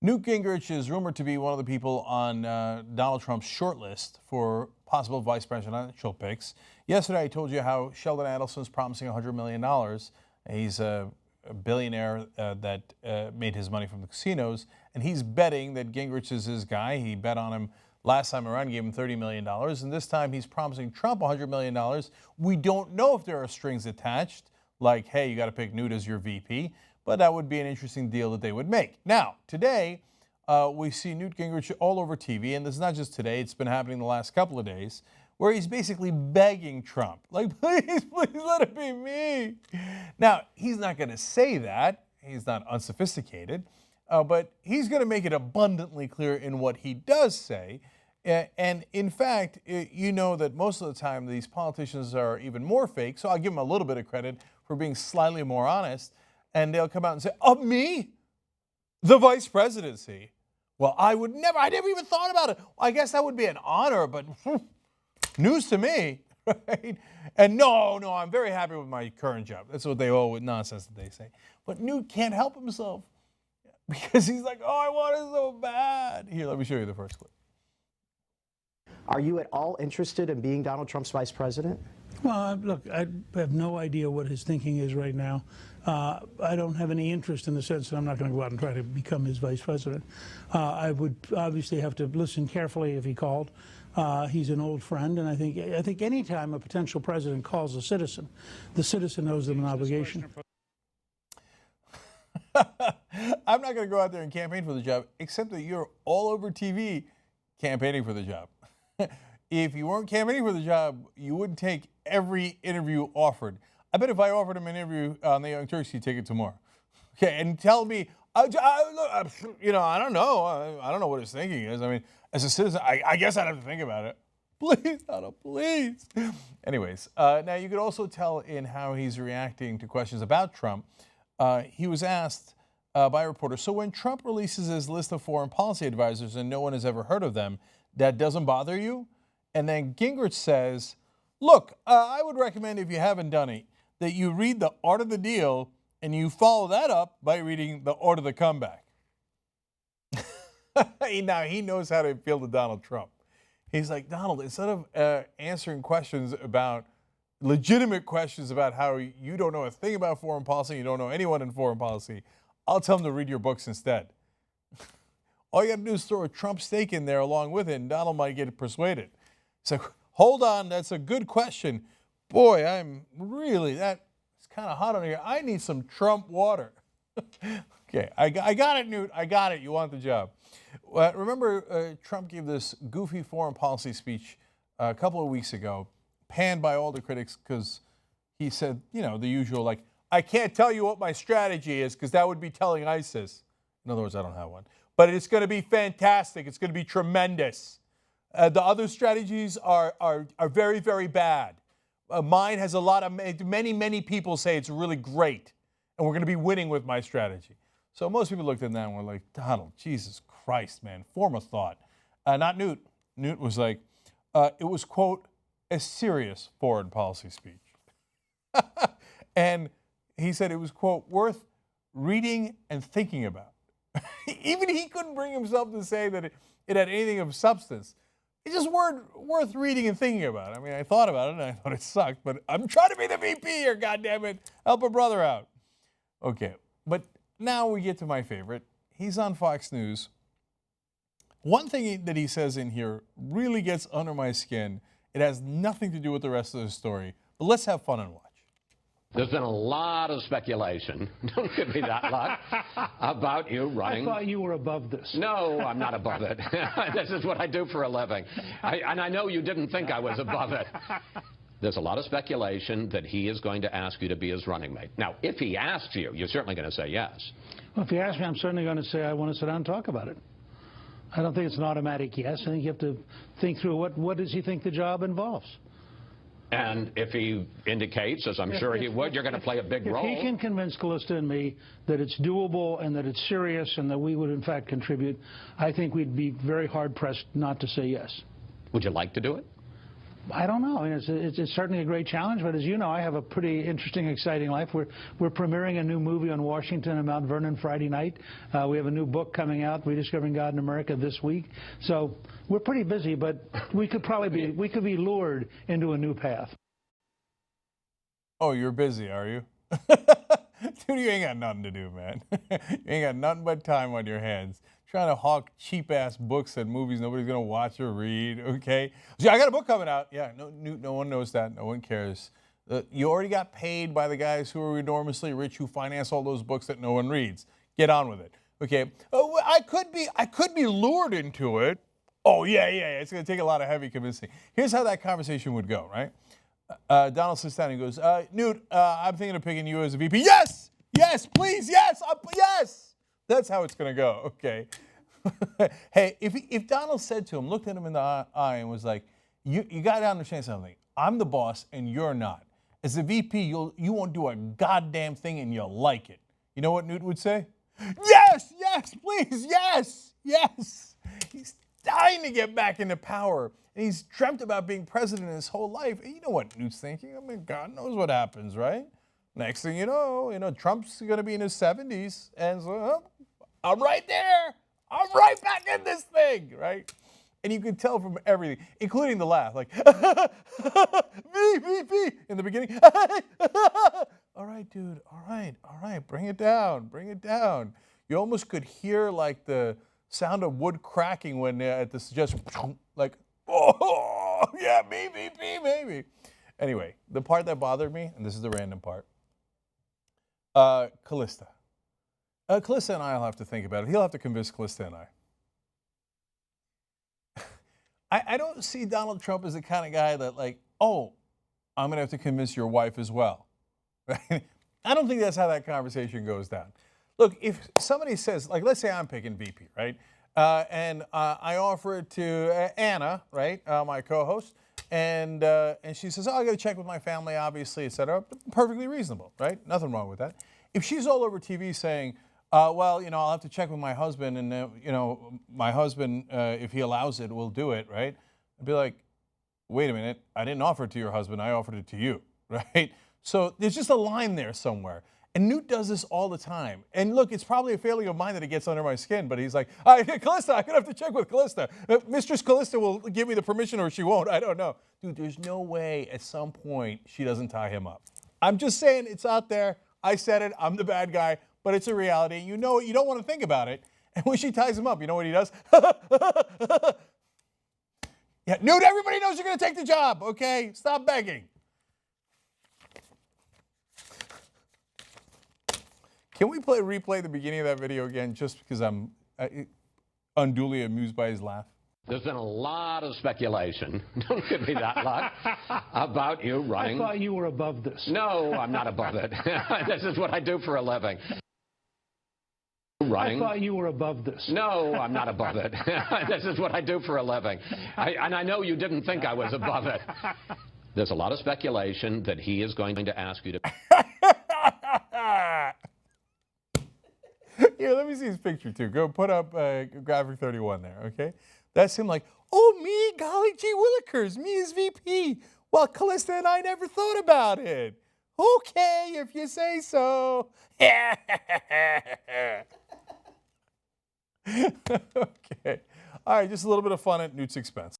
Newt Gingrich is rumored to be one of the people on Donald Trump's shortlist for possible vice presidential picks. Yesterday, I told you how Sheldon Adelson's promising $100 million. He's a billionaire that made his money from the casinos, and he's betting that Gingrich is his guy. He bet on him last time around, gave him $30 million, and this time he's promising Trump $100 million. We don't know if there are strings attached, like, hey, you got to pick Newt as your VP, but that would be an interesting deal that they would make. Now, today, we see Newt Gingrich all over TV, and this is not just today, it's been happening the last couple of days, where he's basically begging Trump, like, please, please let it be me. Now, he's not going to say that. He's not unsophisticated, but he's going to make it abundantly clear in what he does say. And in fact, you know that most of the time these politicians are even more fake, so I'll give them a little bit of credit for being slightly more honest, and they'll come out and say, oh, me? The vice presidency? Well, I never even thought about it. I guess that would be an honor, but news to me, right? And no, I'm very happy with my current job. That's what they all with nonsense that they say. But Newt can't help himself because he's like, oh, I want it so bad. Here, let me show you the first clip. Are you at all interested in being Donald Trump's vice president? Well, look, I have no idea what his thinking is right now. I don't have any interest in the sense that I'm not going to go out and try to become his vice president. I would obviously have to listen carefully if he called. He's an old friend, and I think any time a potential president calls a citizen, the citizen owes them an obligation. I'm not going to go out there and campaign for the job, except that you're all over TV campaigning for the job. If you weren't campaigning for the job, you wouldn't take every interview offered. I bet if I offered him an interview on the Young Turks, he'd take it tomorrow. Okay, and tell me, I don't know. I don't know what his thinking is. I mean, as a citizen, I guess I'd have to think about it. Please, Donald, please. Anyways, now you could also tell in how he's reacting to questions about Trump. He was asked by a reporter, so when Trump releases his list of foreign policy advisors and no one has ever heard of them, that doesn't bother you? And then Gingrich says, look, I would recommend, if you haven't done it, that you read The Art of the Deal and you follow that up by reading The Art of the Comeback. Now, he knows how to appeal to Donald Trump. He's like, Donald, instead of answering questions about, legitimate questions about how you don't know a thing about foreign policy, you don't know anyone in foreign policy, I'll tell him to read your books instead. All you got to do is throw a Trump stake in there along with it, and Donald might get persuaded. So, hold on, that's a good question. Boy, it's kind of hot on here. I need some Trump water. Okay, I got it, Newt. I got it. You want the job. Remember, Trump gave this goofy foreign policy speech a couple of weeks ago, panned by all the critics because he said, the usual, like, I can't tell you what my strategy is because that would be telling ISIS. In other words, I don't have one. But it's going to be fantastic. It's going to be tremendous. The other strategies are very, very bad. Mine has many people say it's really great, and we're going to be winning with my strategy. So most people looked at that and were like, Donald, Jesus Christ, man, form a thought. Not Newt. Newt was like, it was, quote, a serious foreign policy speech. And he said it was, quote, worth reading and thinking about. Even he couldn't bring himself to say that it had anything of substance. It's just worth reading and thinking about. I mean, I thought about it and I thought it sucked, but I'm trying to be the VP here, goddammit. Help a brother out. Okay, but now we get to my favorite. He's on Fox News. One thing that he says in here really gets under my skin. It has nothing to do with the rest of the story, but let's have fun and watch. There's been a lot of speculation, don't give me that luck, about you running. I thought you were above this. No, I'm not above it. This is what I do for a living. And I know you didn't think I was above it. There's a lot of speculation that he is going to ask you to be his running mate. Now, if he asks you, you're certainly going to say yes. Well, if he asks me, I'm certainly going to say I want to sit down and talk about it. I don't think it's an automatic yes. I think you have to think through what does he think the job involves. And if he indicates, as I'm sure he would, you're going to play a big role. If he can convince Callista and me that it's doable and that it's serious and that we would, in fact, contribute, I think we'd be very hard-pressed not to say yes. Would you like to do it? I don't know. I mean, it's certainly a great challenge, but as you know, I have a pretty interesting, exciting life. We're premiering a new movie on Washington and Mount Vernon Friday night. We have a new book coming out, Rediscovering God in America, this week. So we're pretty busy, but we could be lured into a new path. Oh, you're busy, are you? Dude, you ain't got nothing to do, man. You ain't got nothing but time on your hands. Trying to hawk cheap-ass books and movies nobody's going to watch or read, okay? So I got a book coming out. Yeah, no one knows that. No one cares. You already got paid by the guys who are enormously rich who finance all those books that no one reads. Get on with it, okay? Oh, I could be lured into it. Oh, yeah. It's going to take a lot of heavy convincing. Here's how that conversation would go, right? Donald sits down and goes, Newt, I'm thinking of picking you as a VP. Yes, please, yes. That's how it's going to go, okay? Hey, if Donald said to him, looked at him in the eye and was like, you got to understand something. I'm the boss and you're not. As a VP, you won't do a goddamn thing and you'll like it. You know what Newt would say? Yes, please, yes. He's dying to get back into power. And he's dreamt about being president his whole life. And you know what Newt's thinking? I mean, God knows what happens, right? Next thing you know, Trump's going to be in his 70s. And so, I'm right there. I'm right back in this thing, right? And you can tell from everything, including the laugh, like, VP, in the beginning. All right, dude, all right, bring it down. You almost could hear, like, the sound of wood cracking when at this just, like, oh, yeah, me, VP, maybe. Anyway, the part that bothered me, and this is the random part, Callista. Callista and I will have to think about it. He'll have to convince Callista and I. I don't see Donald Trump as the kind of guy that, like, oh, I'm going to have to convince your wife as well. Right? I don't think that's how that conversation goes down. Look, if somebody says, like, let's say I'm picking VP, right? And I offer it to Anna, right, my co-host, and she says, oh, I got to check with my family, obviously, et cetera. Perfectly reasonable, right? Nothing wrong with that. If she's all over TV saying, well, I'll have to check with my husband, and, my husband, if he allows it, will do it, right? I'd be like, wait a minute, I didn't offer it to your husband, I offered it to you, right? So there's just a line there somewhere. And Newt does this all the time. And look, it's probably a failing of mine that it gets under my skin, but he's like, Callista, I'm going to have to check with Callista. Mistress Callista will give me the permission or she won't, I don't know. Dude, there's no way at some point she doesn't tie him up. I'm just saying, it's out there. I said it, I'm the bad guy, but it's a reality. You know it, you don't want to think about it. And when she ties him up, you know what he does? Yeah, Newt, everybody knows you're going to take the job, okay? Stop begging. Can we replay the beginning of that video again, just because I'm unduly amused by his laugh? There's been a lot of speculation, don't give me that luck, about you running. I thought you were above this. No, I'm not above it. This is what I do for a living. Running. I thought you were above this. No, I'm not above it. This is what I do for a living. And I know you didn't think I was above it. There's a lot of speculation that he is going to ask you to... Here, let me see his picture, too. Go put up graphic 31 there, okay? That's him like, oh, me, golly gee willikers, me as VP. Well, Callista and I never thought about it. Okay, if you say so. Okay. All right, just a little bit of fun at Newt's expense.